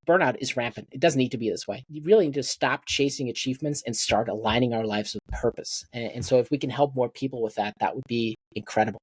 burnout is rampant. It doesn't need to be this way. You really need to stop chasing achievements and start aligning our lives with purpose. And so if we can help more people with that, that would be incredible.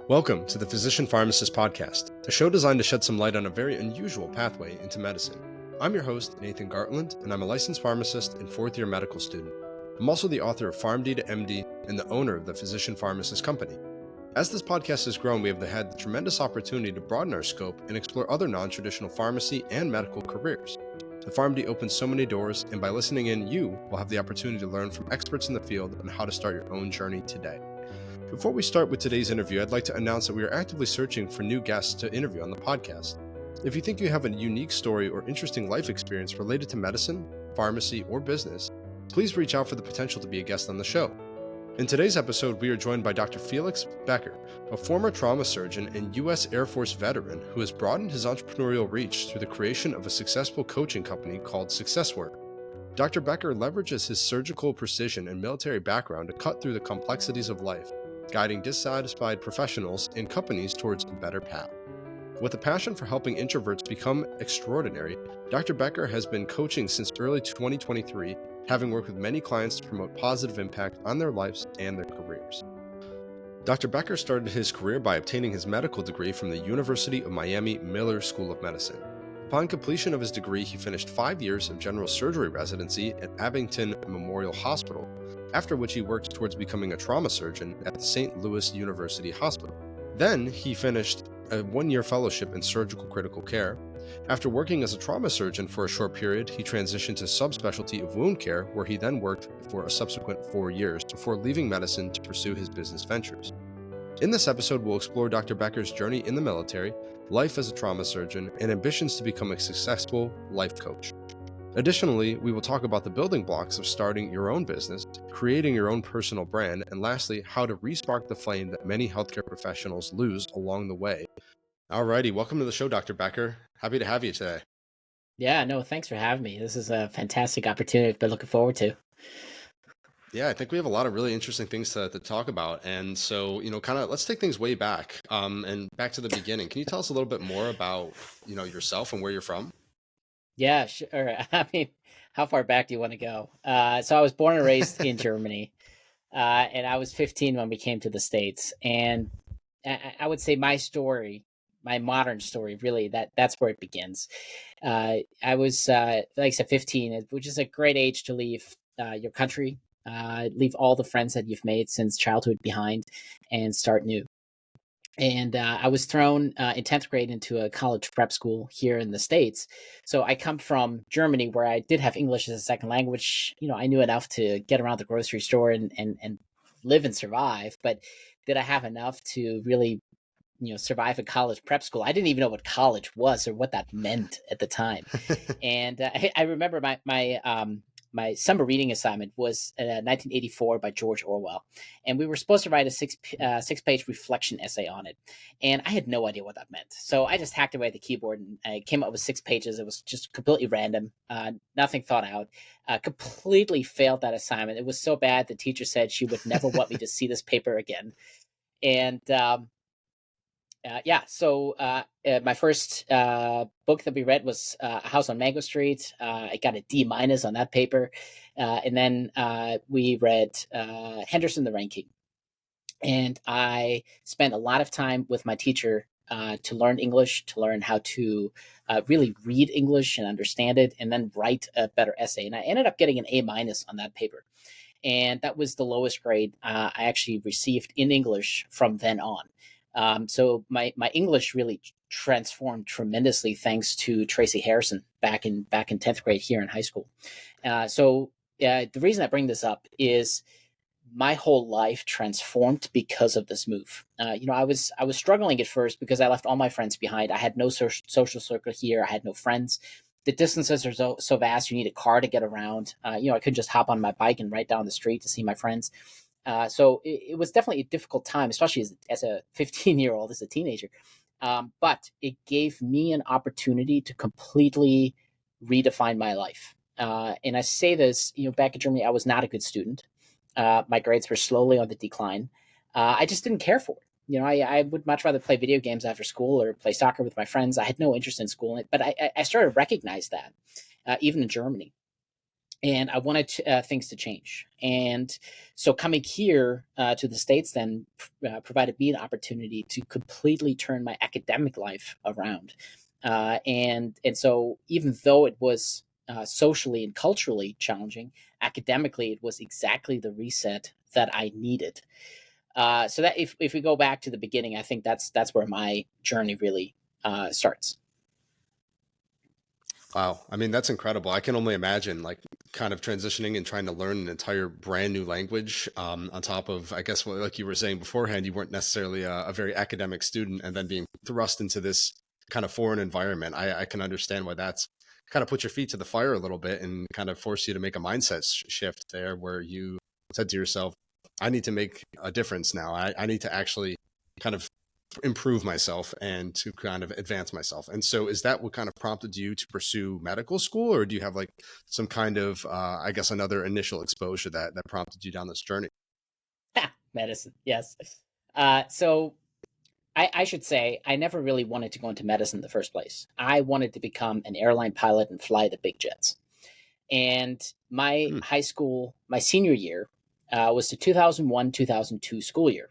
Welcome to the Physician Pharmacist podcast, a show designed to shed some light on a very unusual pathway into medicine. I'm your host, Nathan Gartland, and I'm a licensed pharmacist and fourth-year medical student. I'm also the author of PharmD to MD and the owner of the Physician Pharmacist Company. As this podcast has grown, we have had the tremendous opportunity to broaden our scope and explore other non-traditional pharmacy and medical careers. The PharmD opens so many doors, and by listening in, you will have the opportunity to learn from experts in the field on how to start your own journey today. Before we start with today's interview, I'd like to announce that we are actively searching for new guests to interview on the podcast. If you think you have a unique story or interesting life experience related to medicine, pharmacy, or business, please reach out for the potential to be a guest on the show. In today's episode, we are joined by Dr. Felix Boecker, a former trauma surgeon and U.S. Air Force veteran who has broadened his entrepreneurial reach through the creation of a successful coaching company called SuccessWerk. Dr. Boecker leverages his surgical precision and military background to cut through the complexities of life, guiding dissatisfied professionals and companies towards a better path. With a passion for helping introverts become extraordinary, Dr. Boecker has been coaching since early 2023, having worked with many clients to promote positive impact on their lives and their careers. Dr. Boecker started his career by obtaining his medical degree from the University of Miami Miller School of Medicine. Upon completion of his degree, he finished 5 years of general surgery residency at Abington Memorial Hospital, after which he worked towards becoming a trauma surgeon at the St. Louis University Hospital. Then he finished a 1-year fellowship in surgical critical care. After working as a trauma surgeon for a short period, he transitioned to subspecialty of wound care, where he then worked for a subsequent 4 years before leaving medicine to pursue his business ventures. In this episode, we'll explore Dr. Boecker's journey in the military, life as a trauma surgeon, and ambitions to become a successful life coach. Additionally, we will talk about the building blocks of starting your own business, creating your own personal brand, and lastly, how to re-spark the flame that many healthcare professionals lose along the way. Alrighty, welcome to the show, Dr. Boecker. Happy to have you today. Yeah, no, thanks for having me. This is a fantastic opportunity I've been looking forward to. Yeah, I think we have a lot of really interesting things to talk about. And so, let's take things way back and back to the beginning. Can you tell us a little bit more about, yourself and where you're from? Yeah, sure. I mean, how far back do you want to go? So I was born and raised in Germany, and I was 15 when we came to the States. And I would say my story, my modern story, really, that's where it begins. I was, like I said, 15, which is a great age to leave your country, leave all the friends that you've made since childhood behind, and start new. And I was thrown in 10th grade into a college prep school here in the States. So I come from Germany, where I did have English as a second language. I knew enough to get around the grocery store and live and survive. But did I have enough to really, survive a college prep school? I didn't even know what college was or what that meant at the time. And I remember my summer reading assignment was 1984 by George Orwell. And we were supposed to write a six-page reflection essay on it. And I had no idea what that meant. So I just hacked away at the keyboard and I came up with 6 pages. It was just completely random, nothing thought out. Completely failed that assignment. It was so bad the teacher said she would never want me to see this paper again. And so my first book that we read was A House on Mango Street. I got a D- on that paper. And then we read Henderson the Rain King. And I spent a lot of time with my teacher to learn English, to learn how to really read English and understand it, and then write a better essay. And I ended up getting an A- on that paper. And that was the lowest grade I actually received in English from then on. So my English really transformed tremendously thanks to Tracy Harrison back in 10th grade here in high school. So the reason I bring this up is my whole life transformed because of this move. I was struggling at first because I left all my friends behind. I had no social circle here. I had no friends. The distances are so vast. You need a car to get around. I couldn't just hop on my bike and ride down the street to see my friends. So it was definitely a difficult time, especially as a 15-year-old, as a teenager. But it gave me an opportunity to completely redefine my life. And I say this, back in Germany, I was not a good student. My grades were slowly on the decline. I just didn't care for it. I would much rather play video games after school or play soccer with my friends. I had no interest in school, but I started to recognize that, even in Germany. And I wanted things to change. And so coming here to the States then provided me an opportunity to completely turn my academic life around. And so even though it was socially and culturally challenging, academically, it was exactly the reset that I needed. So that if we go back to the beginning, I think that's where my journey really starts. Wow. I mean, that's incredible. I can only imagine like kind of transitioning and trying to learn an entire brand new language on top of, I guess, like you were saying beforehand, you weren't necessarily a very academic student and then being thrust into this kind of foreign environment. I can understand why that's kind of put your feet to the fire a little bit and kind of force you to make a mindset shift there where you said to yourself, I need to make a difference now. I need to actually kind of improve myself and to kind of advance myself. And so is that what kind of prompted you to pursue medical school, or do you have like some kind of I guess another initial exposure that prompted you down this journey? Medicine, yes. So I should say I never really wanted to go into medicine in the first place. I wanted to become an airline pilot and fly the big jets. And my Hmm. high school, my senior year, was the 2001-2002 school year.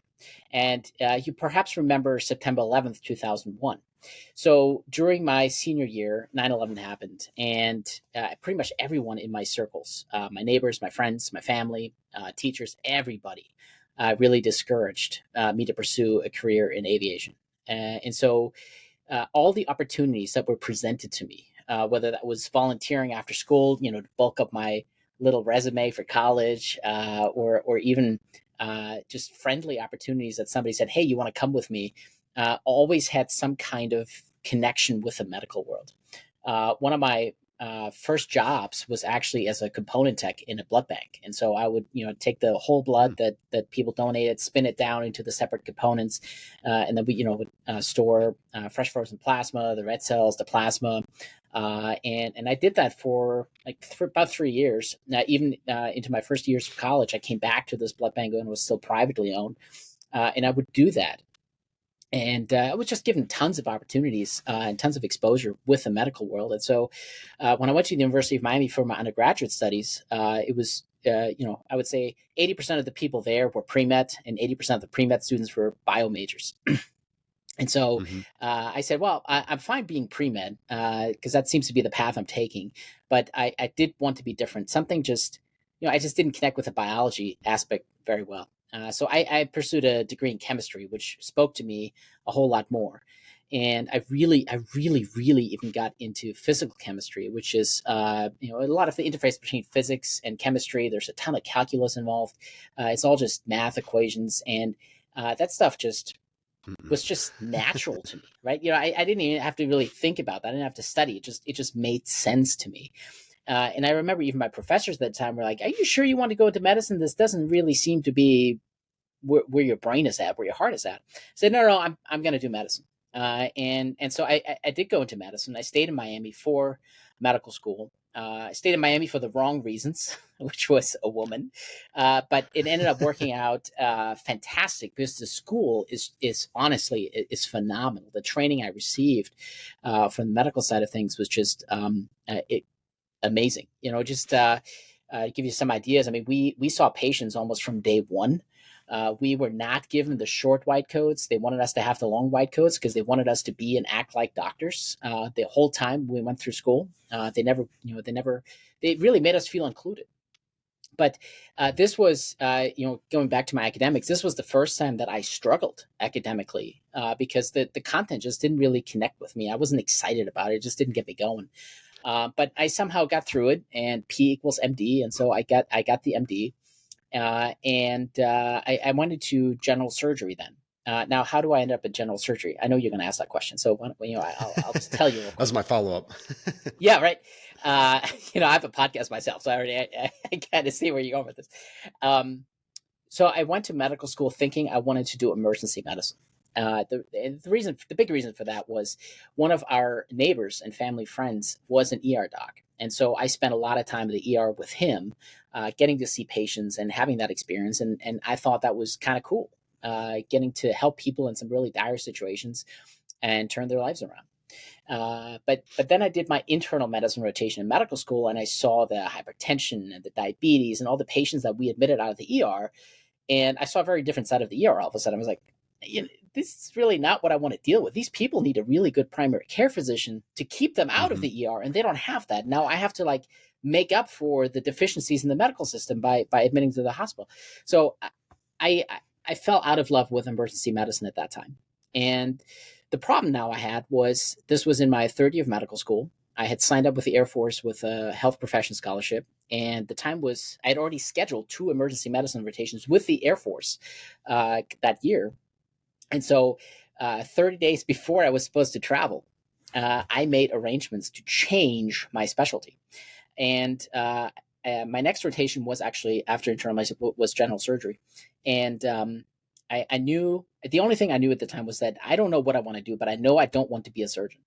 And you perhaps remember September 11th, 2001. So during my senior year, 9/11 happened, and pretty much everyone in my circles, my neighbors, my friends, my family, teachers, everybody really discouraged me to pursue a career in aviation. And so all the opportunities that were presented to me, whether that was volunteering after school, to bulk up my little resume for college, or even just friendly opportunities that somebody said, "Hey, you want to come with me?" Always had some kind of connection with the medical world. One of my first jobs was actually as a component tech in a blood bank, and so I would, take the whole blood that people donated, spin it down into the separate components, and then we, would store fresh frozen plasma, the red cells, the plasma, and I did that for about 3 years. Even into my first years of college, I came back to this blood bank and was still privately owned, and I would do that. And I was just given tons of opportunities and tons of exposure with the medical world. And so when I went to the University of Miami for my undergraduate studies, it was, I would say 80% of the people there were pre-med and 80% of the pre-med students were bio majors. And so Mm-hmm. I said, well, I'm fine being pre-med because that seems to be the path I'm taking. But I did want to be different. Something just, I just didn't connect with the biology aspect very well. So I pursued a degree in chemistry, which spoke to me a whole lot more. And I really, really even got into physical chemistry, which is, a lot of the interface between physics and chemistry. There's a ton of calculus involved. It's all just math equations. And that stuff just was just natural to me, right? I didn't even have to really think about that. I didn't have to study. It just made sense to me. And I remember even my professors at the time were like, "Are you sure you want to go into medicine? This doesn't really seem to be where your brain is at, where your heart is at." I said, "No, I'm going to do medicine." And so I did go into medicine. I stayed in Miami for medical school. I stayed in Miami for the wrong reasons, which was a woman, but it ended up working out fantastic because the school is honestly is phenomenal. The training I received from the medical side of things was just amazing. Just give you some ideas. I mean, we saw patients almost from day one. We were not given the short white coats. They wanted us to have the long white coats because they wanted us to be and act like doctors the whole time we went through school. They really made us feel included. But this was, going back to my academics, this was the first time that I struggled academically because the content just didn't really connect with me. I wasn't excited about it. It just didn't get me going. But I somehow got through it, and P equals MD, and so I got the MD. I went into general surgery then. Now, how do I end up in general surgery? I know you're going to ask that question, so I'll just tell you real That's quick. my follow-up. Yeah, right. I have a podcast myself, so I kind of see where you're going with this. So I went to medical school thinking I wanted to do emergency medicine. The big reason for that was one of our neighbors and family friends was an ER doc. And so I spent a lot of time in the ER with him, getting to see patients and having that experience. And I thought that was kind of cool, getting to help people in some really dire situations and turn their lives around. But then I did my internal medicine rotation in medical school, and I saw the hypertension and the diabetes and all the patients that we admitted out of the ER. And I saw a very different side of the ER all of a sudden. I was like, this is really not what I want to deal with. These people need a really good primary care physician to keep them out of the ER, and they don't have that. Now I have to like make up for the deficiencies in the medical system by admitting to the hospital. So I fell out of love with emergency medicine at that time. And the problem now I had was this was in my third year of medical school. I had signed up with the Air Force with a health profession scholarship. And the time was, I had already scheduled 2 emergency medicine rotations with the Air Force that year. And so 30 days before I was supposed to travel, I made arrangements to change my specialty. And my next rotation was actually after internal medicine was general surgery. And I knew, the only thing I knew at the time was that I don't know what I want to do, but I know I don't want to be a surgeon.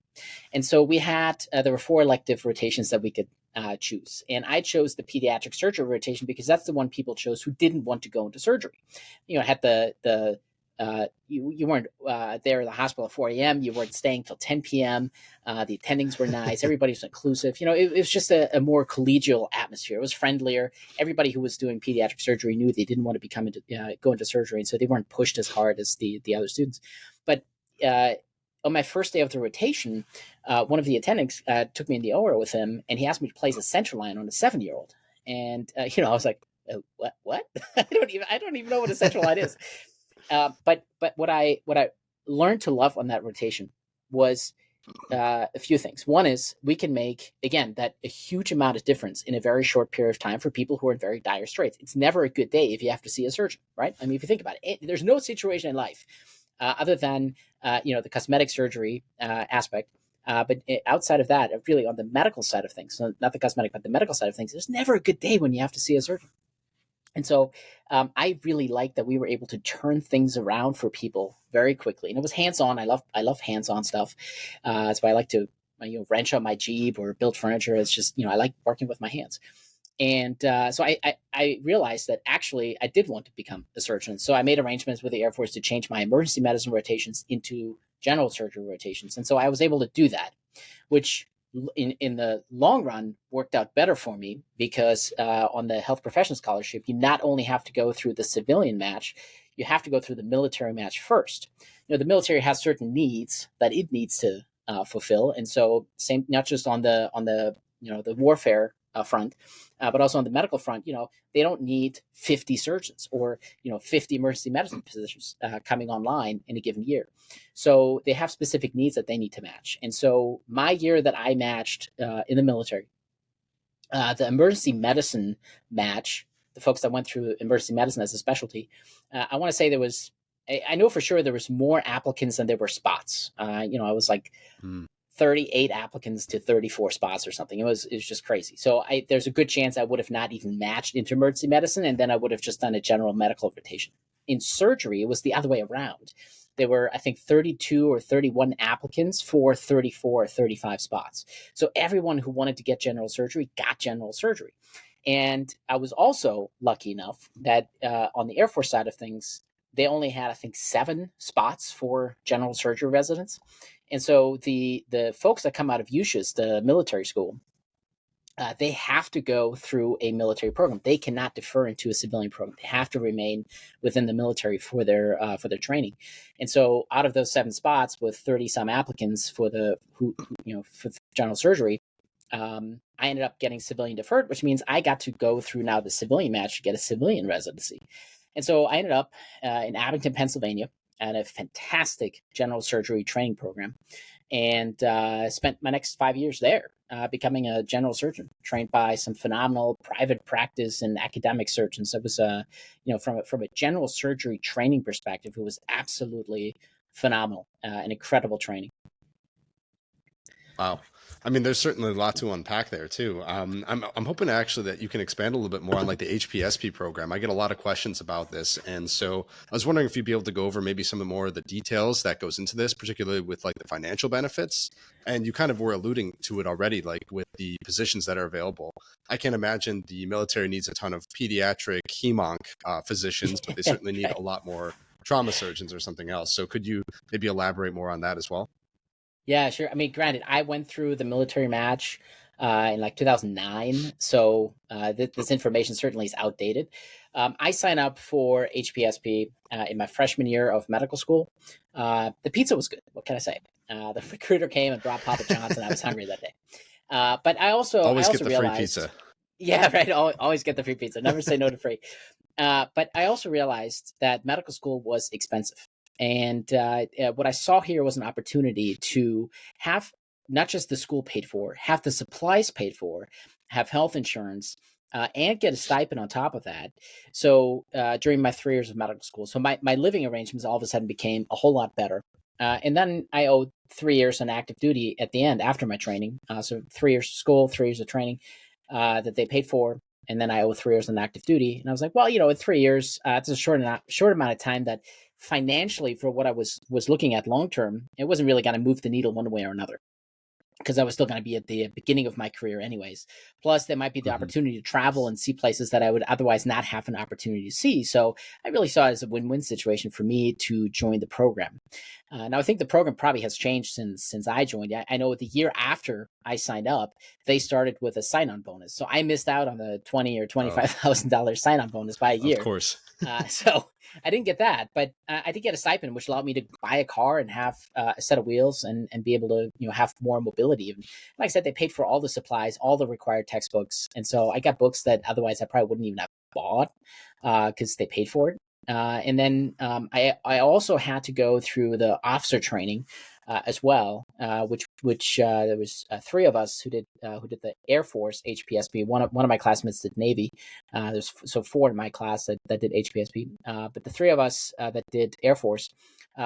And so we had, there were 4 elective rotations that we could choose. And I chose the pediatric surgery rotation because that's the one people chose who didn't want to go into surgery. I had you weren't there in the hospital at 4 a.m. You weren't staying till 10 p.m. The attendings were nice. Everybody was inclusive. It was just a more collegial atmosphere. It was friendlier. Everybody who was doing pediatric surgery knew they didn't want to go into surgery, and so they weren't pushed as hard as the other students. But on my first day of the rotation, one of the attendings took me in the OR with him, and he asked me to place a central line on a 7-year-old. And I was like, what? I don't even know what a central line is. But what I learned to love on that rotation was a few things. One is we can make, again, that a huge amount of difference in a very short period of time for people who are in very dire straits. It's never a good day if you have to see a surgeon, right? I mean, if you think about it, there's no situation in life other than, the cosmetic surgery aspect. But outside of that, really on the medical side of things, so not the cosmetic, but the medical side of things, there's never a good day when you have to see a surgeon. And so I really liked that we were able to turn things around for people very quickly. And it was hands-on. I love hands-on stuff. That's why I like to wrench on my Jeep or build furniture. It's just, I like working with my hands. And so I realized that actually I did want to become a surgeon. So I made arrangements with the Air Force to change my emergency medicine rotations into general surgery rotations. And so I was able to do that, which in the long run worked out better for me because on the health profession scholarship, you not only have to go through the civilian match, you have to go through the military match first. The military has certain needs that it needs to fulfill. And so same, not just on the the warfare front, but also on the medical front, they don't need 50 surgeons or, 50 emergency medicine physicians coming online in a given year. So they have specific needs that they need to match. And so my year that I matched in the military, the emergency medicine match, the folks that went through emergency medicine as a specialty, I want to say I know for sure there was more applicants than there were spots. I was like 38 applicants to 34 spots or something. It was just crazy. So there's a good chance I would have not even matched into emergency medicine, and then I would have just done a general medical rotation. In surgery, it was the other way around. There were, I think, 32 or 31 applicants for 34 or 35 spots. So everyone who wanted to get general surgery got general surgery. And I was also lucky enough that on the Air Force side of things, they only had, I think, 7 spots for general surgery residents. And so the folks that come out of USHS, the military school, they have to go through a military program. They cannot defer into a civilian program. They have to remain within the military for their training. And so out of those 7 spots with 30 some applicants for for general surgery, I ended up getting civilian deferred, which means I got to go through now the civilian match to get a civilian residency. And so I ended up in Abington, Pennsylvania, at a fantastic general surgery training program, and spent my next 5 years there becoming a general surgeon, trained by some phenomenal private practice and academic surgeons. It was from a general surgery training perspective, it was absolutely phenomenal, an incredible training. Wow. I mean, there's certainly a lot to unpack there too. I'm hoping actually that you can expand a little bit more on like the HPSP program. I get a lot of questions about this, and so I was wondering if you'd be able to go over maybe some of more of the details that goes into this, particularly with like the financial benefits. And you kind of were alluding to it already, like with the positions that are available. I can imagine the military needs a ton of pediatric hemonc physicians, but they certainly need Right. a lot more trauma surgeons or something else. So could you maybe elaborate more on that as well? Yeah, sure. I mean, granted, I went through the military match in like 2009, so this information certainly is outdated. I signed up for HPSP in my freshman year of medical school. The pizza was good. What can I say? The recruiter came and brought Papa John's, and I was hungry that day. But I Always get also the free realized, pizza. yeah, right. Always get the free pizza. Never say no to free. But I also realized that medical school was expensive. And what I saw here was an opportunity to have not just the school paid for, have the supplies paid for, have health insurance, and get a stipend on top of that. So during my 3 years of medical school, so my living arrangements all of a sudden became a whole lot better. And then I owed 3 years on active duty at the end after my training. So 3 years of school, 3 years of training that they paid for. And then I owe 3 years on active duty. And I was like, well, in 3 years, it's a short amount of time that financially for what I was looking at long term, it wasn't really going to move the needle one way or another because I was still going to be at the beginning of my career anyways. Plus, there might be the Mhm. opportunity to travel and see places that I would otherwise not have an opportunity to see. So I really saw it as a win-win situation for me to join the program. Now, I think the program probably has changed since I joined. I know the year after I signed up, they started with a sign-on bonus. So I missed out on the $20,000 or Oh, $25,000 sign-on bonus by a of year. course. So I didn't get that, but I did get a stipend, which allowed me to buy a car and have a set of wheels and be able to have more mobility. And like I said, they paid for all the supplies, all the required textbooks, and so I got books that otherwise I probably wouldn't even have bought because they paid for it. And then I also had to go through the officer training as well, which there was three of us who did the Air Force HPSP. One of my classmates did Navy. There's so four in my class that did HPSP, but the three of us that did Air Force,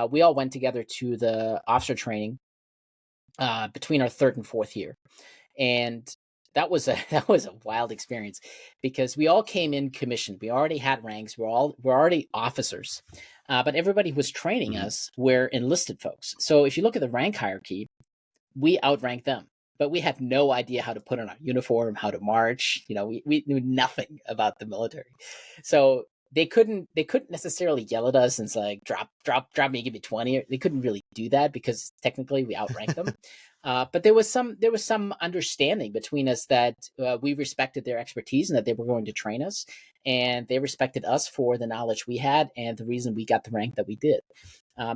we all went together to the officer training between our third and fourth year, and that was a wild experience because we all came in commissioned. We already had ranks. We're already officers, but everybody was training Mhm. us. We're enlisted folks. So if you look at the rank hierarchy, we outrank them. But we had no idea how to put on our uniform, how to march. We knew nothing about the military. So they couldn't necessarily yell at us and say, like, drop me, give me 20. They couldn't really do that because technically we outranked them. But there was some understanding between us that we respected their expertise and that they were going to train us, and they respected us for the knowledge we had and the reason we got the rank that we did.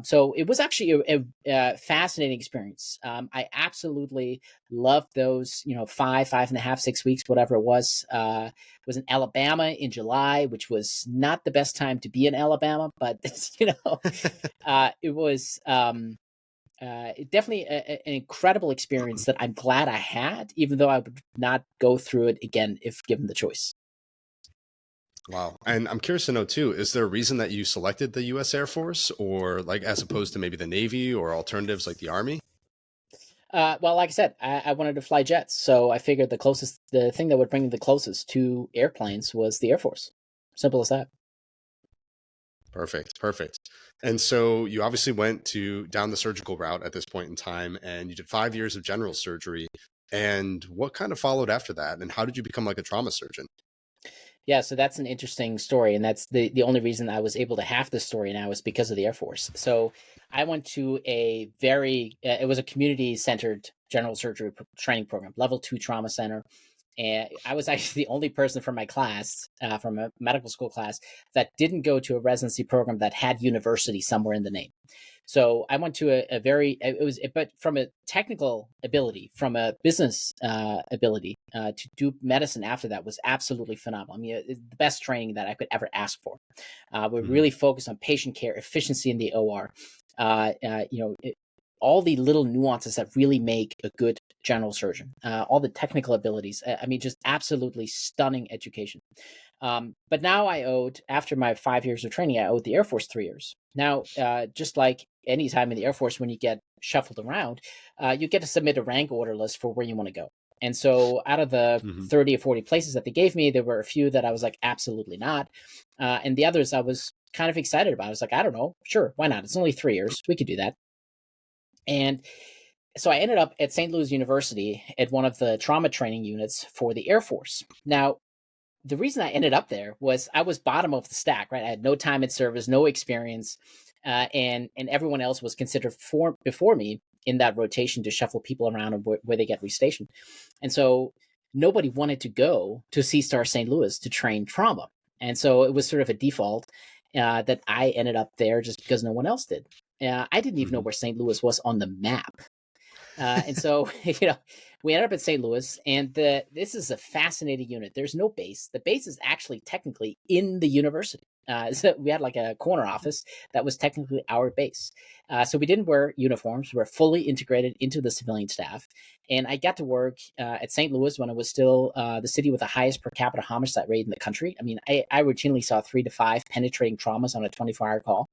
So it was actually a fascinating experience. I absolutely loved those, 5.5, 6 weeks, whatever it was. Was in Alabama in July, which was not the best time to be in Alabama, but it was definitely an incredible experience that I'm glad I had, even though I would not go through it again if given the choice. Wow. And I'm curious to know too, is there a reason that you selected the US Air Force or like as opposed to maybe the Navy or alternatives like the Army? Well, like I said, I wanted to fly jets, so I figured the thing that would bring me the closest to airplanes was the Air Force. Simple as that. Perfect. Perfect. And so you obviously went to down the surgical route at this point in time and you did 5 years of general surgery. And what kind of followed after that? And how did you become like a trauma surgeon? Yeah, so that's an interesting story, and that's the only reason I was able to have this story now is because of the Air Force. So I went to it was a community centered general surgery training program, level 2 trauma center. And I was actually the only person from my class, from a medical school class, that didn't go to a residency program that had university somewhere in the name. So I went to but from a technical ability, from a business ability, to do medicine after that was absolutely phenomenal. I mean, it's the best training that I could ever ask for. We're Mhm. really focused on patient care, efficiency in the OR. All the little nuances that really make a good general surgeon, all the technical abilities. I mean, just absolutely stunning education. But now after my 5 years of training, I owed the Air Force 3 years. Now, just like any time in the Air Force, when you get shuffled around, you get to submit a rank order list for where you want to go. And so out of the 30 or 40 places that they gave me, there were a few that I was like, absolutely not. And the others I was kind of excited about. I was like, I don't know, sure, why not? It's only 3 years. We could do that. And so I ended up at St. Louis University at one of the trauma training units for the Air Force. Now, the reason I ended up there was I was bottom of the stack, right? I had no time in service, no experience, and everyone else was considered before me in that rotation to shuffle people around and where they get restationed. And so nobody wanted to go to C-Star St. Louis to train trauma. And so it was sort of a default that I ended up there just because no one else did. I didn't even know where St. Louis was on the map. And so, we ended up at St. Louis, and this is a fascinating unit. There's no base. The base is actually technically in the university. So we had like a corner office that was technically our base. So we didn't wear uniforms. We were fully integrated into the civilian staff. And I got to work at St. Louis when it was still the city with the highest per capita homicide rate in the country. I mean, I routinely saw 3 to 5 penetrating traumas on a 24-hour call.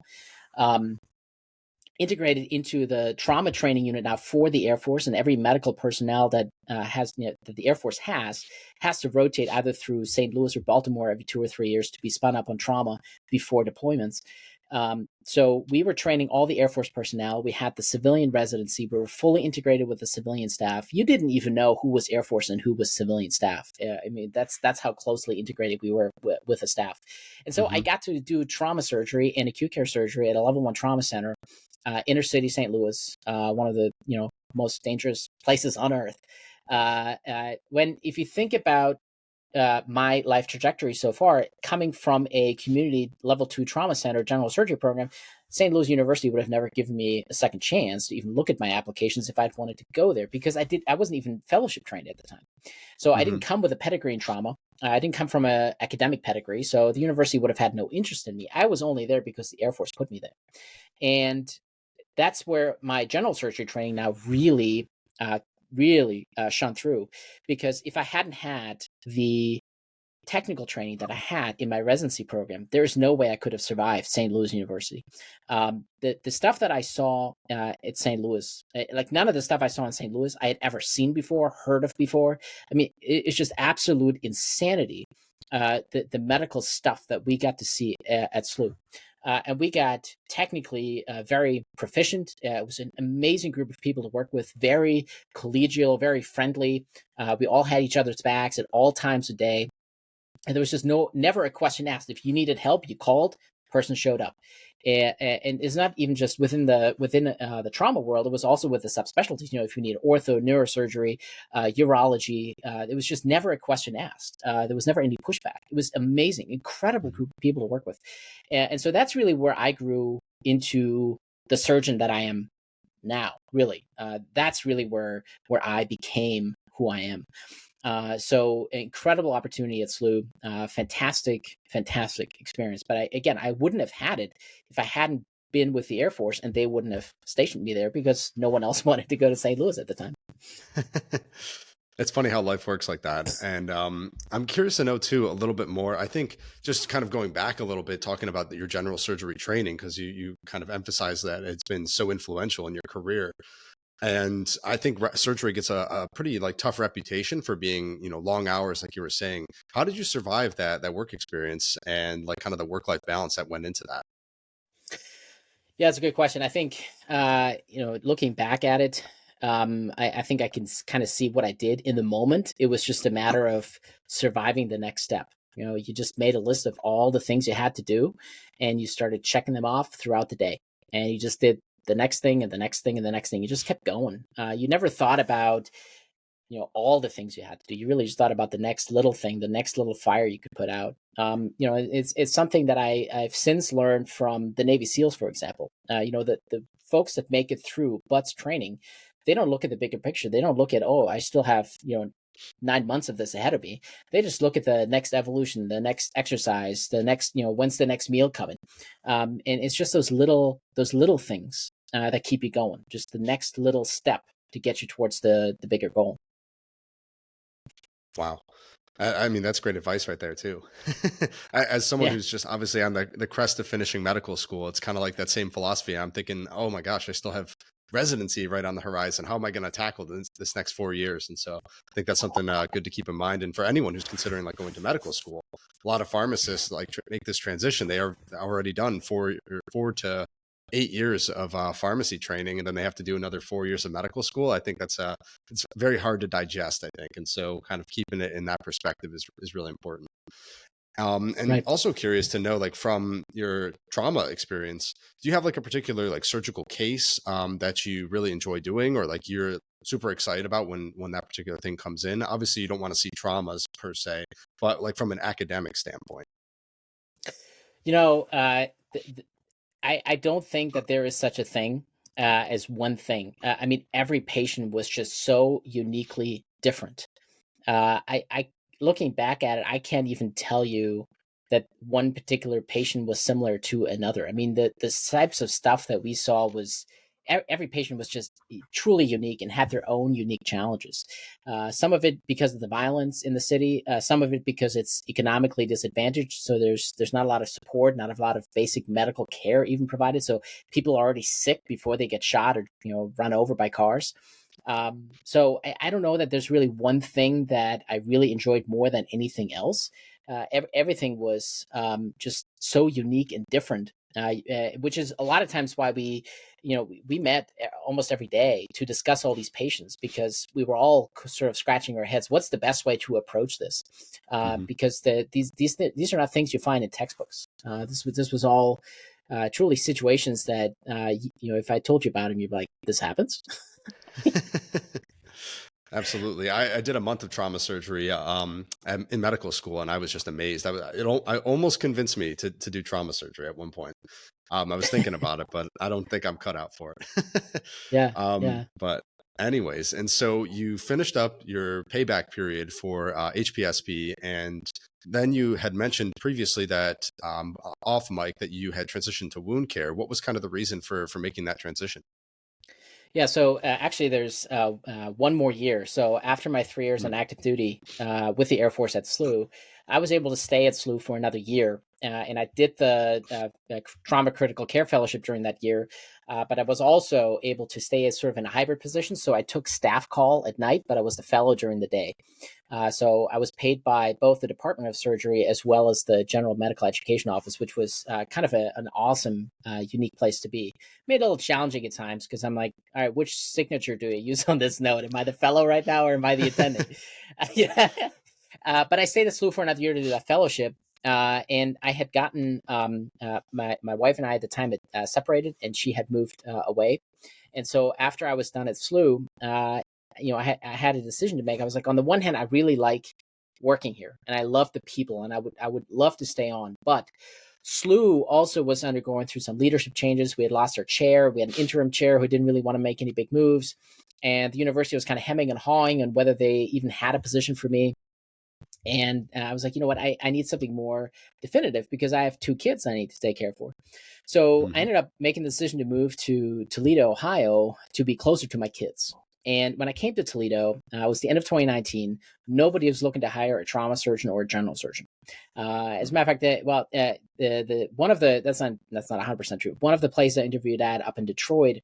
Integrated into the trauma training unit now for the Air Force, and every medical personnel that that the Air Force has to rotate either through St. Louis or Baltimore every 2 or 3 years to be spun up on trauma before deployments. So we were training all the Air Force personnel. We had the civilian residency. We were fully integrated with the civilian staff. You didn't even know who was Air Force and who was civilian staff. I mean, that's how closely integrated we were with the staff. And so I got to do trauma surgery and acute care surgery at a level 1 trauma center, inner city St. Louis, one of the most dangerous places on earth. If you think about my life trajectory so far, coming from a community level 2 trauma center general surgery program, St. Louis University would have never given me a second chance to even look at my applications if I'd wanted to go there, because I wasn't even fellowship trained at the time. So I didn't come with a pedigree in trauma. I didn't come from an academic pedigree, so the university would have had no interest in me. I was only there because the Air Force put me there. And that's where my general surgery training now really shone through, because if I hadn't had the technical training that I had in my residency program, there's no way I could have survived St. Louis University. The stuff that I saw at St. Louis, like none of the stuff I saw in St. Louis I had ever seen before, heard of before. I mean, it's just absolute insanity. The medical stuff that we got to see at SLU. And we got technically very proficient. It was an amazing group of people to work with, very collegial, very friendly. We all had each other's backs at all times of day. And there was just never a question asked. If you needed help, you called, person showed up. And it's not even just within the trauma world. It was also with the subspecialties. If you need ortho, neurosurgery, urology, it was just never a question asked. There was never any pushback. It was amazing, incredible group of people to work with. And so that's really where I grew into the surgeon that I am now, really. That's really where I became who I am. So incredible opportunity at SLU, fantastic experience. But I wouldn't have had it if I hadn't been with the Air Force, and they wouldn't have stationed me there because no one else wanted to go to St. Louis at the time. It's funny how life works like that. And I'm curious to know too, a little bit more. I think just kind of going back a little bit, talking about your general surgery training, because you kind of emphasize that it's been so influential in your career. And I think surgery gets a pretty tough reputation for being, long hours, like you were saying. How did you survive that work experience and kind of the work-life balance that went into that? Yeah, it's a good question. I think, looking back at it, I think I can kind of see what I did in the moment. It was just a matter of surviving the next step. You just made a list of all the things you had to do, and you started checking them off throughout the day. And you just did the next thing and the next thing and the next thing. You just kept going. You never thought about, all the things you had to do. You really just thought about the next little thing, the next little fire you could put out. It's something that I've since learned from the Navy SEALs, for example. The folks that make it through BUTS training, they don't look at the bigger picture. They don't look at, I still have, 9 months of this ahead of me. They just look at the next evolution, the next exercise, the next, when's the next meal coming? And it's just those little things that keep you going. Just the next little step to get you towards the bigger goal. Wow. I mean, that's great advice right there too. As someone who's just obviously on the crest of finishing medical school, it's kind of like that same philosophy. I'm thinking, oh my gosh, I still have residency right on the horizon. How am I going to tackle this next 4 years? And so I think that's something good to keep in mind. And for anyone who's considering like going to medical school, a lot of pharmacists like make this transition. They are already done 4 to 8 years of pharmacy training, and then they have to do another 4 years of medical school. I think that's it's very hard to digest, I think. And so kind of keeping it in that perspective is really important. And Right. also curious to know, like from your trauma experience, do you have like a particular like surgical case that you really enjoy doing, or like you're super excited about when that particular thing comes in? Obviously, you don't want to see traumas per se, but like from an academic standpoint. You know, I don't think that there is such a thing as one thing. I mean, every patient was just so uniquely different. I looking back at it, I can't even tell you that one particular patient was similar to another. I mean, the types of stuff that we saw was every patient was just truly unique and had their own unique challenges. Some of it because of the violence in the city, some of it because it's economically disadvantaged. So there's not a lot of support, not a lot of basic medical care even provided. So people are already sick before they get shot or run over by cars. So I don't know that there's really one thing that I really enjoyed more than anything else. Everything was just so unique and different, which is a lot of times why we met almost every day to discuss all these patients, because we were all sort of scratching our heads. What's the best way to approach this? Mm-hmm. Because these are not things you find in textbooks. This was all truly situations that if I told you about them, you'd be like, "This happens." Absolutely. I did a month of trauma surgery in medical school, and I was just amazed. It almost convinced me to do trauma surgery at one point. I was thinking about it, but I don't think I'm cut out for it. Yeah, yeah. But anyways, and so you finished up your payback period for HPSP, and then you had mentioned previously that off mic that you had transitioned to wound care. What was kind of the reason for making that transition? Yeah, so actually, there's one more year. So after my 3 years on active duty with the Air Force at SLU, I was able to stay at SLU for another year, and I did the trauma critical care fellowship during that year. But I was also able to stay as sort of in a hybrid position. So I took staff call at night, but I was the fellow during the day. So I was paid by both the Department of Surgery as well as the General Medical Education Office, which was kind of an awesome, unique place to be. Made it a little challenging at times because I'm like, all right, which signature do I use on this note? Am I the fellow right now, or am I the attending? Yeah. But I stayed at SLU for another year to do that fellowship. And I had gotten my wife and I at the time had separated, and she had moved away. And so after I was done at SLU, I had a decision to make. I was like, on the one hand, I really like working here, and I love the people, and I would love to stay on. But SLU also was undergoing through some leadership changes. We had lost our chair. We had an interim chair who didn't really want to make any big moves, and the university was kind of hemming and hawing on whether they even had a position for me. And I was like, you know what, I need something more definitive because I have 2 kids I need to take care for. So I Mm-hmm. ended up making the decision to move to Toledo, Ohio, to be closer to my kids. And when I came to Toledo, it was the end of 2019. Nobody was looking to hire a trauma surgeon or a general surgeon. As a matter of fact, the one of the that's not 100% true. One of the places I interviewed at up in Detroit,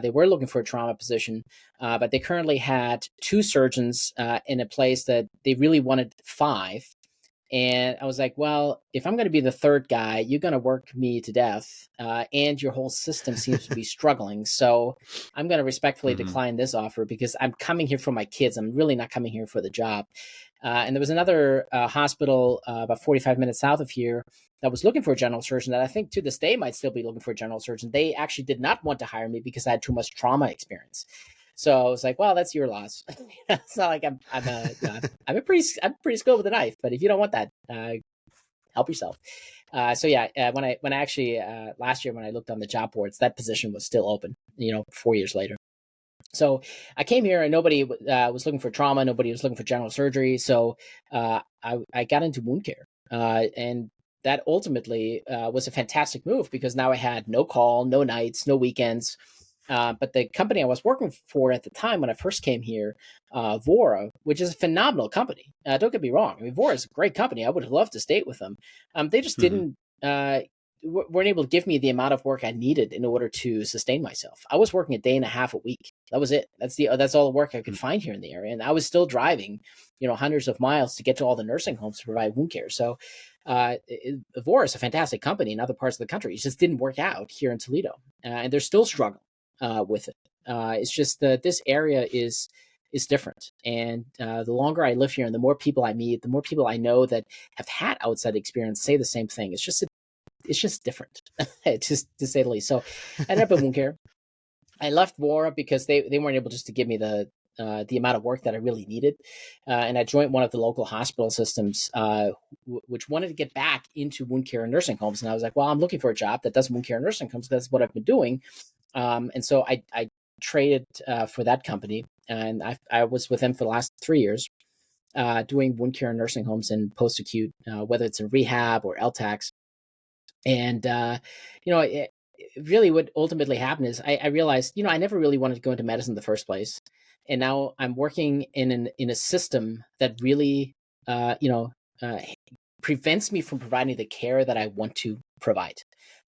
they were looking for a trauma position, but they currently had 2 surgeons in a place that they really wanted 5. And I was like, well, if I'm going to be the third guy, you're going to work me to death, and your whole system seems to be struggling. So I'm going to respectfully Mm-hmm. decline this offer because I'm coming here for my kids. I'm really not coming here for the job. And there was another hospital about 45 minutes south of here that was looking for a general surgeon that I think to this day might still be looking for a general surgeon. They actually did not want to hire me because I had too much trauma experience. So I was like, well, that's your loss. It's not like I'm pretty skilled with a knife, but if you don't want that, help yourself. So yeah, when I actually last year when I looked on the job boards, that position was still open. 4 years later. So I came here and nobody was looking for trauma. Nobody was looking for general surgery. So I got into wound care, and that ultimately was a fantastic move because now I had no call, no nights, no weekends. But the company I was working for at the time when I first came here, Vora, which is a phenomenal company. Don't get me wrong. I mean, Vora is a great company. I would have loved to stay with them. They just Mm-hmm. didn't weren't able to give me the amount of work I needed in order to sustain myself. I was working a day and a half a week. That was it. That's all the work I could find here in the area, and I was still driving, hundreds of miles to get to all the nursing homes to provide wound care. So, Vor is a fantastic company in other parts of the country. It just didn't work out here in Toledo, and they're still struggling with it. It's just that this area is different, and the longer I live here, and the more people I meet, the more people I know that have had outside experience say the same thing. It's just different, just to say the least. So I ended up in wound care. I left Vora because they weren't able just to give me the amount of work that I really needed, and I joined one of the local hospital systems, which wanted to get back into wound care and nursing homes. And I was like, well, I'm looking for a job that does wound care and nursing homes. That's what I've been doing, and so I traded for that company, and I was with them for the last 3 years, doing wound care and nursing homes and post acute, whether it's in rehab or LTACs. And, really what ultimately happened is I realized, I never really wanted to go into medicine in the first place. And now I'm working in a system that really, uh, prevents me from providing the care that I want to provide.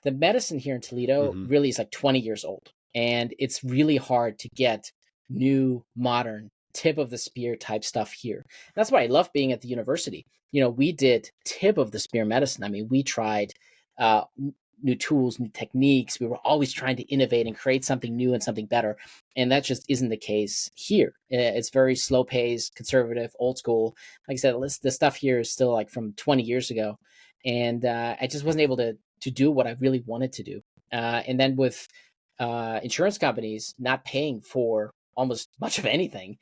The medicine here in Toledo Mm-hmm. really is like 20 years old, and it's really hard to get new, modern, tip of the spear type stuff here. That's why I love being at the university. We did tip of the spear medicine. I mean, we tried uh, new tools, new techniques. We were always trying to innovate and create something new and something better. And that just isn't the case here. It's very slow paced, conservative, old school. Like I said, the stuff here is still like from 20 years ago. And I just wasn't able to do what I really wanted to do. And then with insurance companies not paying for almost much of anything,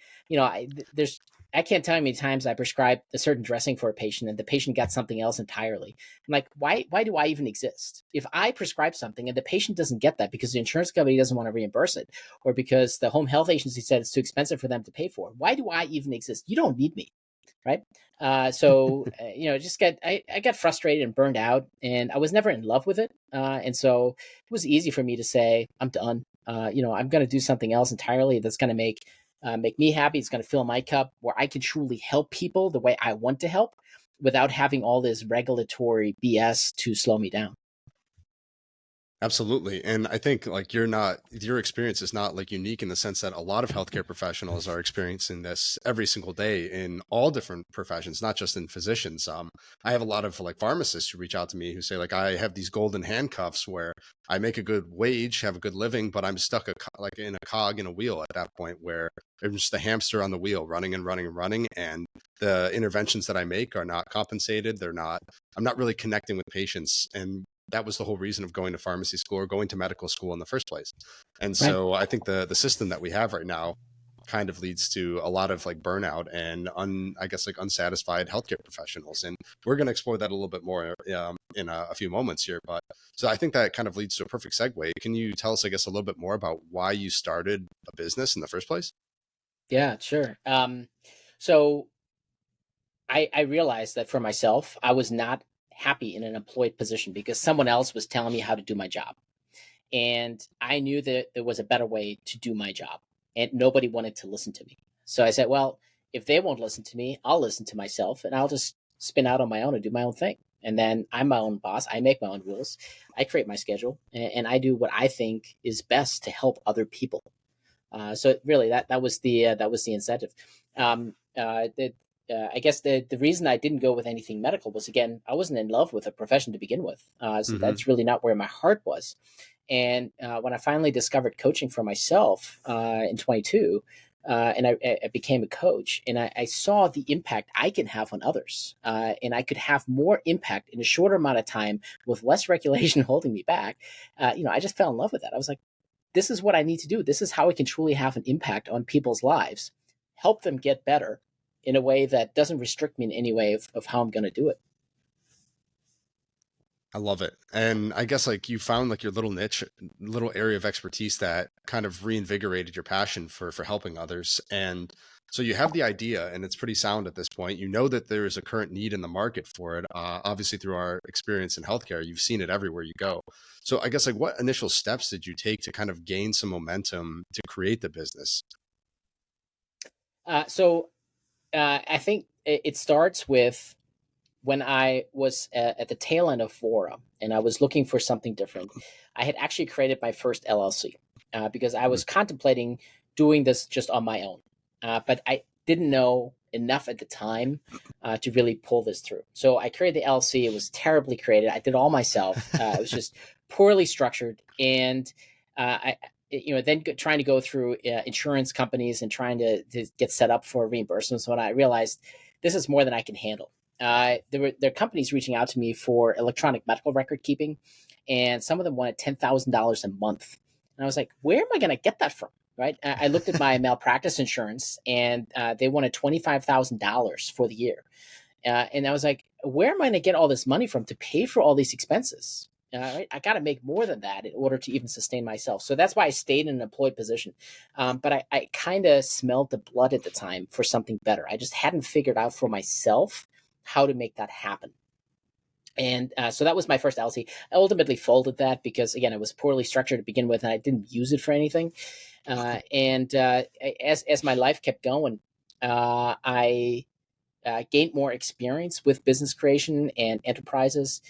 I can't tell you how many times I prescribed a certain dressing for a patient and the patient got something else entirely. I'm like, why do I even exist? If I prescribe something and the patient doesn't get that because the insurance company doesn't want to reimburse it, or because the home health agency said it's too expensive for them to pay for, why do I even exist? You don't need me, right? I got frustrated and burned out, and I was never in love with it. And so it was easy for me to say, I'm done. I'm going to do something else entirely that's going to make me happy. It's going to fill my cup where I can truly help people the way I want to help without having all this regulatory BS to slow me down. Absolutely. And I think like your experience is not like unique in the sense that a lot of healthcare professionals are experiencing this every single day in all different professions, not just in physicians. I have a lot of like pharmacists who reach out to me who say like, I have these golden handcuffs where I make a good wage, have a good living, but I'm stuck like in a cog in a wheel at that point where I'm just a hamster on the wheel running and running and running. And the interventions that I make are not compensated. I'm not really connecting with patients. And that was the whole reason of going to pharmacy school or going to medical school in the first place. And Right. so I think the system that we have right now kind of leads to a lot of like burnout and I guess like unsatisfied healthcare professionals. And we're going to explore that a little bit more in a few moments here. But so I think that kind of leads to a perfect segue. Can you tell us, I guess, a little bit more about why you started a business in the first place? Yeah, sure. So I realized that for myself, I was not happy in an employed position because someone else was telling me how to do my job. And I knew that there was a better way to do my job, and nobody wanted to listen to me. So I said, well, if they won't listen to me, I'll listen to myself and I'll just spin out on my own and do my own thing. And then I'm my own boss. I make my own rules. I create my schedule, and I do what I think is best to help other people. So really, that was the incentive. Um, I guess the reason I didn't go with anything medical was, again, I wasn't in love with the profession to begin with. So Mm-hmm. that's really not where my heart was. And when I finally discovered coaching for myself in 22, and I became a coach, and I saw the impact I can have on others, and I could have more impact in a shorter amount of time with less regulation holding me back. I just fell in love with that. I was like, this is what I need to do. This is how I can truly have an impact on people's lives, help them get better in a way that doesn't restrict me in any way of how I'm going to do it. I love it. And I guess like you found like your little niche, little area of expertise that kind of reinvigorated your passion for helping others. And so you have the idea and it's pretty sound at this point. You know that there is a current need in the market for it. Obviously through our experience in healthcare, you've seen it everywhere you go. So I guess like what initial steps did you take to kind of gain some momentum to create the business? So I think it starts with when I was at the tail end of Vora and I was looking for something different, I had actually created my first LLC because I was contemplating doing this just on my own. But I didn't know enough at the time to really pull this through. So I created the LLC. It was terribly created. I did all myself. It was just poorly structured. And then trying to go through insurance companies and trying to get set up for reimbursements, when I realized this is more than I can handle. There are companies reaching out to me for electronic medical record keeping, and some of them wanted $10,000 a month. And I was like, where am I going to get that from? Right? I looked at my malpractice insurance, and they wanted $25,000 for the year. And I was like, where am I going to get all this money from to pay for all these expenses? Right? I got to make more than that in order to even sustain myself. So that's why I stayed in an employed position. But I kind of smelled the blood at the time for something better. I just hadn't figured out for myself how to make that happen. And so that was my first LLC. I ultimately folded that because, again, it was poorly structured to begin with, and I didn't use it for anything. As my life kept going, I gained more experience with business creation and enterprises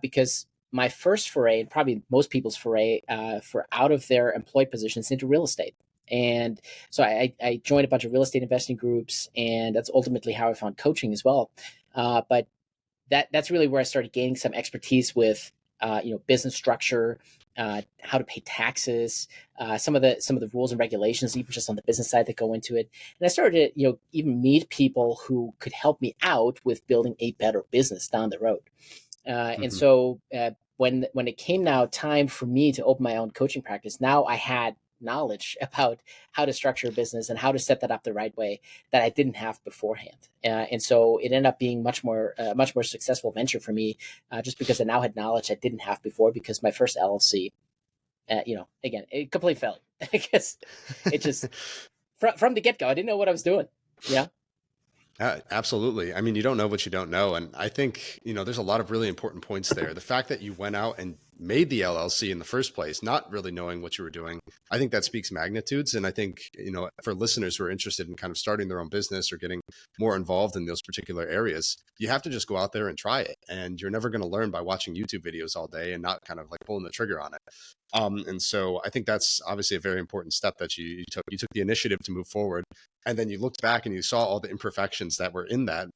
because my first foray, and probably most people's foray, for out of their employed positions into real estate. And so I joined a bunch of real estate investing groups, and that's ultimately how I found coaching as well. But that's really where I started gaining some expertise with, business structure, how to pay taxes, some of the rules and regulations, even just on the business side that go into it. And I started to, even meet people who could help me out with building a better business down the road. And so when it came now time for me to open my own coaching practice, now I had knowledge about how to structure a business and how to set that up the right way that I didn't have beforehand. And so it ended up being much more successful venture for me, just because I now had knowledge I didn't have before, because my first LLC, again, it completely failed because it just from the get-go, I didn't know what I was doing. Yeah. Absolutely. I mean, you don't know what you don't know. And I think, there's a lot of really important points there. The fact that you went out and made the LLC in the first place, not really knowing what you were doing, I think that speaks magnitudes. And I think, for listeners who are interested in kind of starting their own business or getting more involved in those particular areas, you have to just go out there and try it. And you're never going to learn by watching YouTube videos all day and not kind of like pulling the trigger on it. And so I think that's obviously a very important step that you took. You took the initiative to move forward. And then you looked back and you saw all the imperfections that were in that,